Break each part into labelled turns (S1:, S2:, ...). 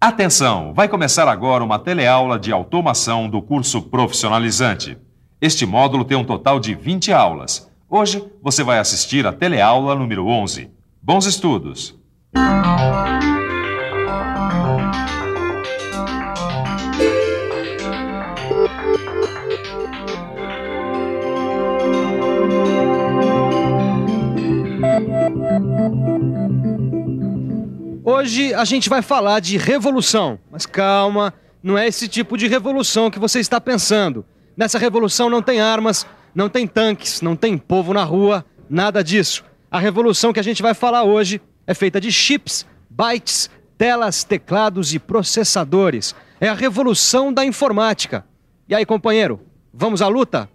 S1: Atenção! Vai começar agora uma teleaula de automação do curso profissionalizante. Este módulo tem um total de 20 aulas. Hoje você vai assistir a teleaula número 11. Bons estudos!
S2: Hoje a gente vai falar de revolução, mas calma, não é esse tipo de revolução que você está pensando. Nessa revolução não tem armas, não tem tanques, não tem povo na rua, nada disso. A revolução que a gente vai falar hoje é feita de chips, bytes, telas, teclados e processadores. É a revolução da informática. E aí, companheiro, vamos à luta?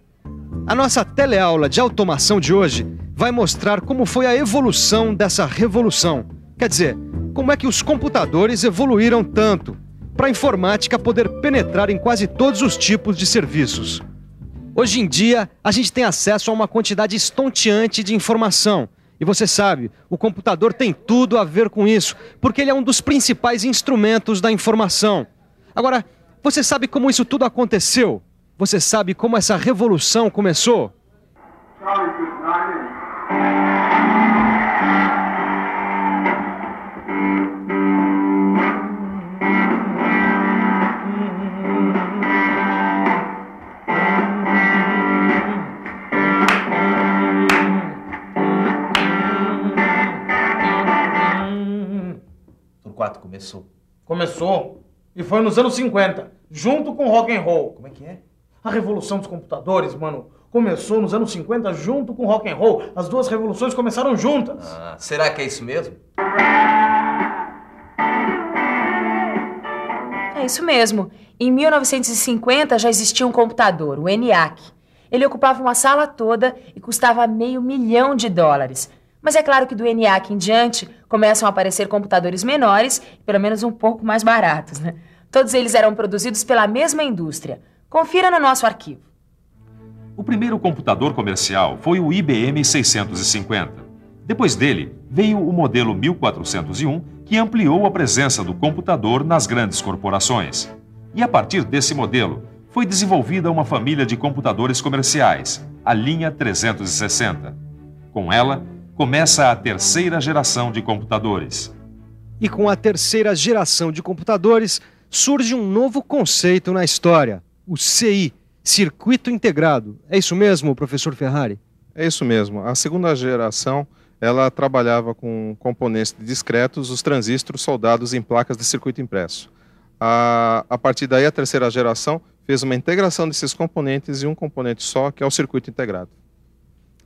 S2: A nossa teleaula de automação de hoje vai mostrar como foi a evolução dessa revolução. Quer dizer, como é que os computadores evoluíram tanto para a informática poder penetrar em quase todos os tipos de serviços. Hoje em dia, a gente tem acesso a uma quantidade estonteante de informação. E você sabe, o computador tem tudo a ver com isso, porque ele é um dos principais instrumentos da informação. Agora, você sabe como isso tudo aconteceu? Você sabe como essa revolução começou?
S3: Começou. E foi nos anos 50, junto com o rock and roll. Como é que é? A revolução dos computadores, mano, começou nos anos 50 junto com o rock and roll. As duas revoluções começaram juntas.
S4: Será que é isso mesmo?
S5: É isso mesmo. Em 1950 já existia um computador, o ENIAC. Ele ocupava uma sala toda e custava $500 mil. Mas é claro que do ENIAC em diante começam a aparecer computadores menores, pelo menos um pouco mais baratos, né? Todos eles eram produzidos pela mesma indústria. Confira no nosso arquivo.
S1: O primeiro computador comercial foi o IBM 650. Depois dele, veio o modelo 1401, que ampliou a presença do computador nas grandes corporações. E a partir desse modelo, foi desenvolvida uma família de computadores comerciais, a linha 360. Com ela, começa a terceira geração de computadores.
S2: E com a terceira geração de computadores, surge um novo conceito na história, o CI, Circuito Integrado. É isso mesmo, professor Ferrari?
S6: É isso mesmo. A segunda geração, ela trabalhava com componentes discretos, os transistores soldados em placas de circuito impresso. A partir daí, a terceira geração fez uma integração desses componentes em um componente só, que é o circuito integrado.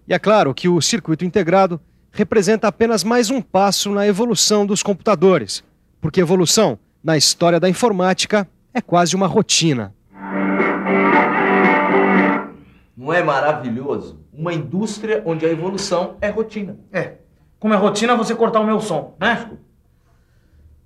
S2: E é claro que o circuito integrado representa apenas mais um passo na evolução dos computadores, porque evolução, na história da informática, é quase uma rotina.
S4: Não é maravilhoso? Uma indústria onde a evolução é rotina.
S3: Como é rotina você cortar o meu som, né?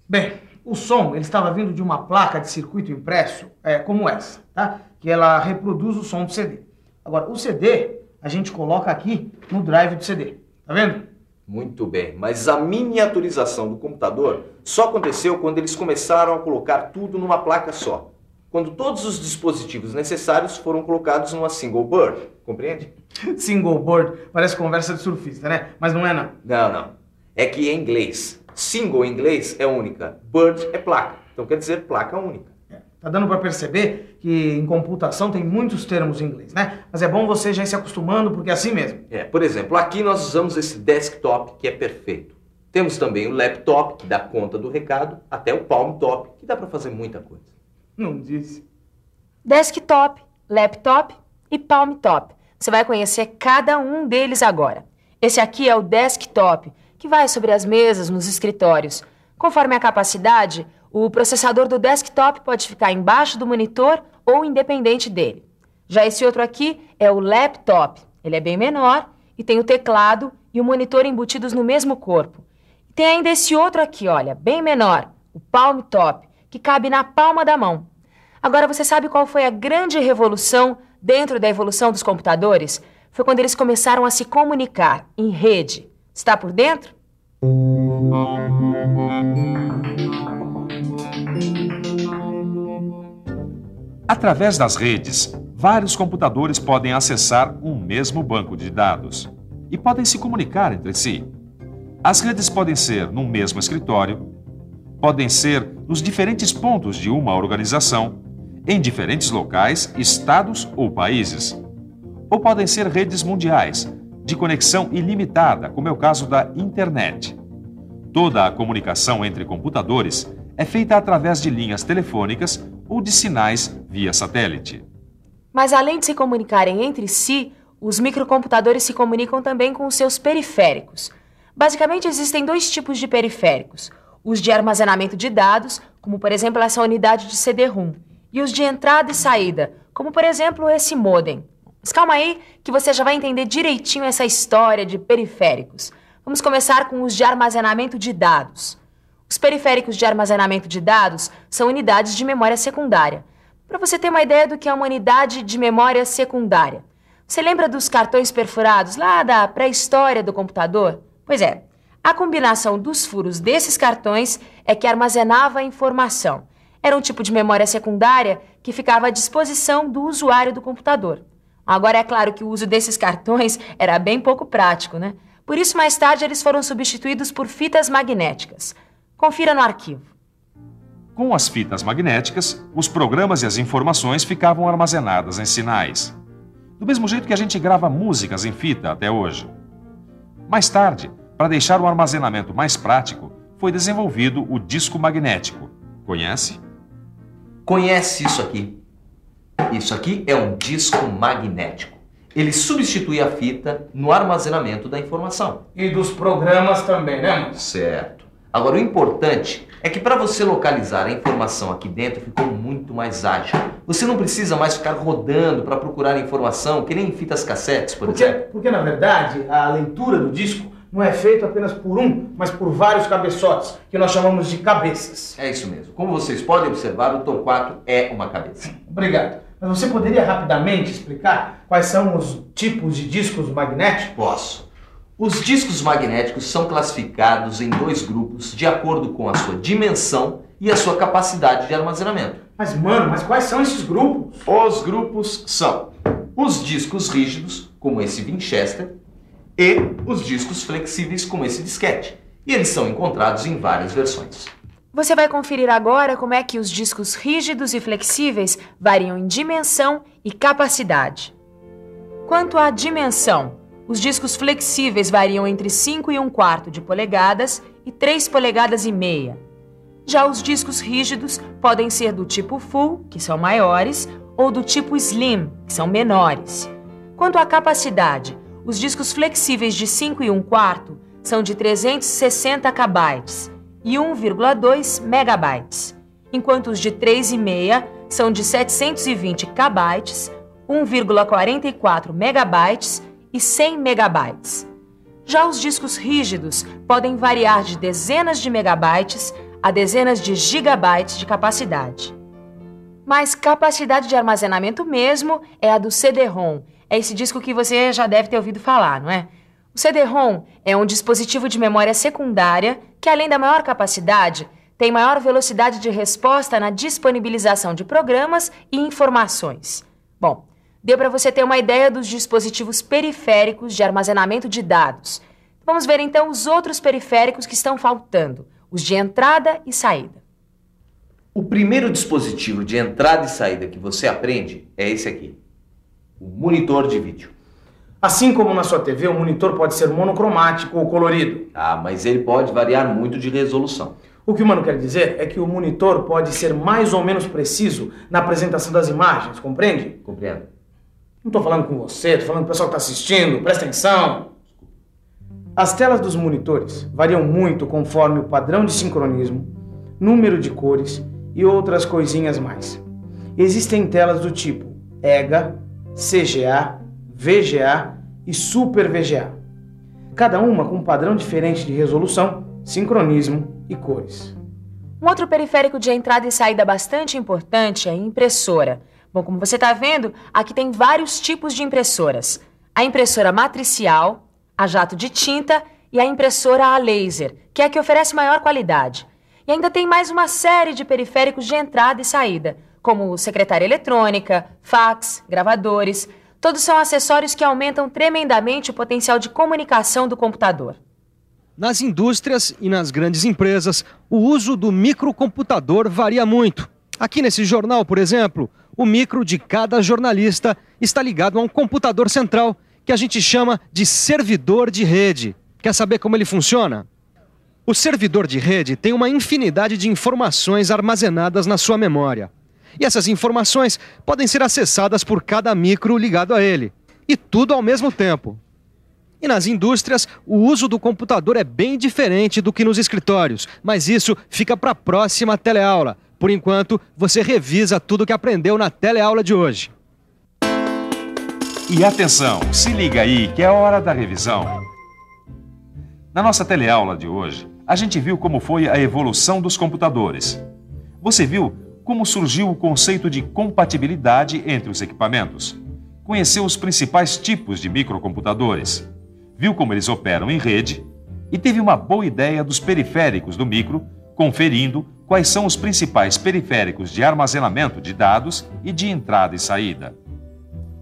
S3: Bem, o som ele estava vindo de uma placa de circuito impresso, como essa, tá? Que ela reproduz o som do CD. Agora, o CD a gente coloca aqui no drive do CD, tá vendo?
S4: Muito bem, mas a miniaturização do computador só aconteceu quando eles começaram a colocar tudo numa placa só. Quando todos os dispositivos necessários foram colocados numa single board, compreende?
S3: Single board parece conversa de surfista, né? Mas não é não.
S4: Não. É que em inglês, single em inglês é única, board é placa. Então quer dizer placa única.
S3: Tá dando para perceber que em computação tem muitos termos em inglês, né? Mas é bom você já ir se acostumando, porque é assim mesmo.
S4: Por exemplo, aqui nós usamos esse desktop, que é perfeito. Temos também o laptop, que dá conta do recado, até o palm top, que dá para fazer muita coisa.
S3: Não disse.
S5: Desktop, laptop e palm top. Você vai conhecer cada um deles agora. Esse aqui é o desktop, que vai sobre as mesas nos escritórios. Conforme a capacidade, o processador do desktop pode ficar embaixo do monitor ou independente dele. Já esse outro aqui é o laptop. Ele é bem menor e tem o teclado e o monitor embutidos no mesmo corpo. E tem ainda esse outro aqui, olha, bem menor, o palm top, que cabe na palma da mão. Agora, você sabe qual foi a grande revolução dentro da evolução dos computadores? Foi quando eles começaram a se comunicar em rede. Está por dentro?
S1: Através das redes, vários computadores podem acessar um mesmo banco de dados e podem se comunicar entre si. As redes podem ser no mesmo escritório, podem ser nos diferentes pontos de uma organização, em diferentes locais, estados ou países. Ou podem ser redes mundiais, de conexão ilimitada, como é o caso da internet. Toda a comunicação entre computadores é feita através de linhas telefônicas ou de sinais via satélite.
S5: Mas além de se comunicarem entre si, os microcomputadores se comunicam também com os seus periféricos. Basicamente, existem dois tipos de periféricos: os de armazenamento de dados, como por exemplo essa unidade de CD-ROM, e os de entrada e saída, como por exemplo esse modem. Mas calma aí, que você já vai entender direitinho essa história de periféricos. Vamos começar com os de armazenamento de dados. Os periféricos de armazenamento de dados são unidades de memória secundária. Para você ter uma ideia do que é uma unidade de memória secundária, você lembra dos cartões perfurados lá da pré-história do computador? Pois é, a combinação dos furos desses cartões é que armazenava a informação. Era um tipo de memória secundária que ficava à disposição do usuário do computador. Agora, é claro que o uso desses cartões era bem pouco prático, né? Por isso, mais tarde, eles foram substituídos por fitas magnéticas. Confira no arquivo.
S1: Com as fitas magnéticas, os programas e as informações ficavam armazenadas em sinais. Do mesmo jeito que a gente grava músicas em fita até hoje. Mais tarde, para deixar o armazenamento mais prático, foi desenvolvido o disco magnético. Conhece?
S4: Conhece isso aqui? Isso aqui é um disco magnético. Ele substitui a fita no armazenamento da informação.
S3: E dos programas também, né, mano?
S4: Certo. Agora, o importante é que para você localizar a informação aqui dentro ficou muito mais ágil. Você não precisa mais ficar rodando para procurar informação, que nem em fitas cassetes, por exemplo.
S3: Porque, na verdade, a leitura do disco não é feita apenas por um, mas por vários cabeçotes, que nós chamamos de cabeças.
S4: É isso mesmo. Como vocês podem observar, o Torquato é uma cabeça.
S3: Obrigado. Mas você poderia rapidamente explicar quais são os tipos de discos magnéticos?
S4: Posso. Os discos magnéticos são classificados em dois grupos de acordo com a sua dimensão e a sua capacidade de armazenamento.
S3: Mas, mano, quais são esses grupos?
S4: Os grupos são os discos rígidos, como esse Winchester, e os discos flexíveis, como esse disquete. E eles são encontrados em várias versões.
S5: Você vai conferir agora como é que os discos rígidos e flexíveis variam em dimensão e capacidade. Quanto à dimensão, os discos flexíveis variam entre 5 1/4 de polegadas e 3 polegadas e meia. Já os discos rígidos podem ser do tipo Full, que são maiores, ou do tipo Slim, que são menores. Quanto à capacidade, os discos flexíveis de 5 1/4 são de 360 KB e 1,2 megabytes, enquanto os de 3,5 são de 720 KB, 1,44 megabytes e 100 megabytes. Já os discos rígidos podem variar de dezenas de megabytes a dezenas de gigabytes de capacidade. Mas capacidade de armazenamento mesmo é a do CD-ROM. É esse disco que você já deve ter ouvido falar, não é? O CD-ROM é um dispositivo de memória secundária que, além da maior capacidade, tem maior velocidade de resposta na disponibilização de programas e informações. Bom, deu para você ter uma ideia dos dispositivos periféricos de armazenamento de dados. Vamos ver então os outros periféricos que estão faltando, os de entrada e saída.
S4: O primeiro dispositivo de entrada e saída que você aprende é esse aqui, o monitor de vídeo.
S3: Assim como na sua TV, o monitor pode ser monocromático ou colorido.
S4: Ah, mas ele pode variar muito de resolução.
S3: O que o mano quer dizer é que o monitor pode ser mais ou menos preciso na apresentação das imagens, compreende?
S4: Compreendo.
S3: Não estou falando com você, estou falando com o pessoal que está assistindo, presta atenção. As telas dos monitores variam muito conforme o padrão de sincronismo, número de cores e outras coisinhas mais. Existem telas do tipo EGA, CGA, VGA e Super VGA. Cada uma com um padrão diferente de resolução, sincronismo e cores.
S5: Um outro periférico de entrada e saída bastante importante é a impressora. Bom, como você está vendo, aqui tem vários tipos de impressoras. A impressora matricial, a jato de tinta e a impressora a laser, que é a que oferece maior qualidade. E ainda tem mais uma série de periféricos de entrada e saída, como secretária eletrônica, fax, gravadores. Todos são acessórios que aumentam tremendamente o potencial de comunicação do computador.
S2: Nas indústrias e nas grandes empresas, o uso do microcomputador varia muito. Aqui nesse jornal, por exemplo, o micro de cada jornalista está ligado a um computador central, que a gente chama de servidor de rede. Quer saber como ele funciona? O servidor de rede tem uma infinidade de informações armazenadas na sua memória. E essas informações podem ser acessadas por cada micro ligado a ele. E tudo ao mesmo tempo. E nas indústrias, o uso do computador é bem diferente do que nos escritórios. Mas isso fica para a próxima teleaula. Por enquanto, você revisa tudo que aprendeu na teleaula de hoje.
S1: E atenção, se liga aí que é hora da revisão. Na nossa teleaula de hoje, a gente viu como foi a evolução dos computadores. Você viu como surgiu o conceito de compatibilidade entre os equipamentos. Conheceu os principais tipos de microcomputadores. Viu como eles operam em rede e teve uma boa ideia dos periféricos do micro, conferindo quais são os principais periféricos de armazenamento de dados e de entrada e saída.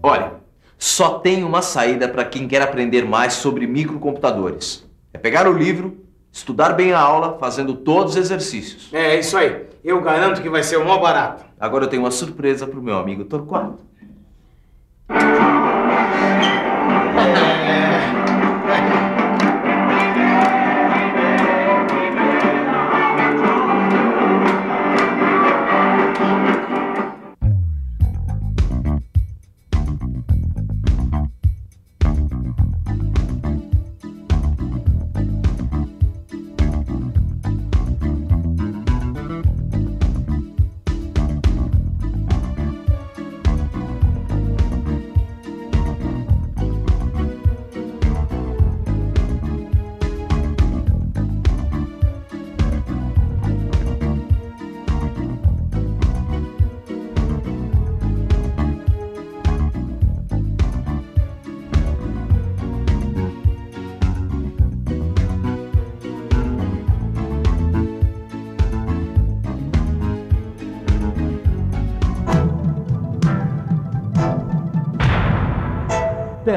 S4: Olha, só tem uma saída para quem quer aprender mais sobre microcomputadores. É pegar o livro, estudar bem a aula, fazendo todos os exercícios.
S3: É isso aí. Eu garanto que vai ser o maior barato.
S4: Agora eu tenho uma surpresa para o meu amigo Torquato.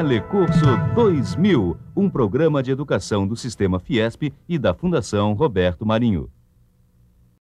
S7: Telecurso 2000, um programa de educação do Sistema Fiesp e da Fundação Roberto Marinho.